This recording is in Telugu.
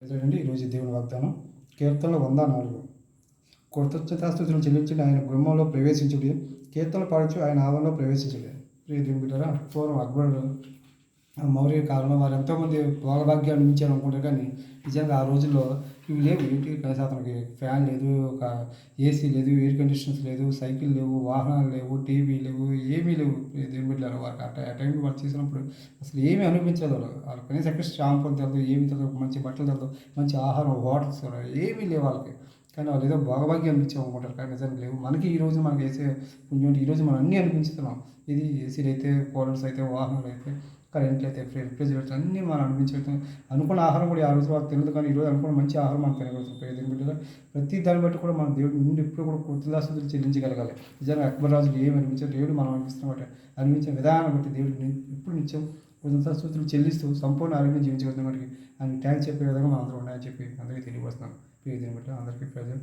చూడండి ఈరోజు దేవుని వాగ్దానం కీర్తనలు 104 కృతజ్ఞతాస్తుతులను చెల్లించుడి ఆయన గృహంలో ప్రవేశించుడి కీర్తనలు పాడుచు ఆయన ఆవరణలో ప్రవేశించుడి. ప్రియ దేవుని బిడ్డలారా, పూర్వం అక్బరుడు మౌర్య కాలంలో వారు ఎంతోమంది భోగభాగ్యాలు మించారు అనుకుంటారు, కానీ నిజంగా ఆ రోజుల్లో ఇవి లేవు. ఏంటి కనీసం అతనికి ఫ్యాన్ లేదు, ఒక ఏసీ లేదు, ఎయిర్ కండిషనర్స్ లేదు, సైకిల్ లేవు, వాహనాలు లేవు, టీవీ లేవు, ఏమీ లేవు. దేవుని బిడ్డలారా, వారికి ఆ టైంలో వాళ్ళు చేసినప్పుడు అసలు ఏమీ అనిపించదు. వాళ్ళు కనీసం ఎక్కడ షాంపూ తెలదు, ఏమీ తెలదు, మంచి బట్టలు తెలదు, మంచి ఆహారం, హోటల్స్ ఏమీ లేవు వాళ్ళకి. కానీ వాళ్ళు ఏదో భోగభాగ్యం అనిపించాం అనుకుంటారు, కానీ నిజంగా లేవు. మనకి ఈ రోజు మనకి వేసే పుణ్యం ఈరోజు మనం అన్నీ అనిపించుతున్నాం. ఇది ఏసీలు అయితే, కూలర్స్ అయితే, వాహనాలు అయితే, కరెంట్లు అయితే, రిఫ్రిజిరేటర్స్ అన్నీ మనం అనిపించగలుగుతాం. అనుకున్న ఆహారం కూడా ఆ రోజు వాళ్ళకి తెలియదు, కానీ ఈరోజు అనుకున్న మంచి ఆహారం మనం తినగలుగుతాం. పేదల బిడ్డలు ప్రతి దాన్ని బట్టి కూడా మన దేవుడి నుండి ఎప్పుడు కూడా కృతజ్ఞతాస్తుతులు చెల్లించగలగాలి. నిజంగా అక్బర్ రాజులు ఏమి అనిపించారు, దేవుడు మనం అనిపిస్తున్న బట్టి అనిపించిన విధానం బట్టి దేవుడిని ఎప్పుడు నిత్యం కృతజ్ఞతాస్తుతులు చెల్లిస్తూ సంపూర్ణ ఆరోగ్యం జీవించగలుగుతాం. వాటికి ఆయన ట్యాంక్ చెప్పే విధంగా మనం అందరూ ఉన్నాయని చెప్పి అందరికీ తెలియపరుస్తున్నాం. పేదల బిడ్డ అందరికీ ప్రజలు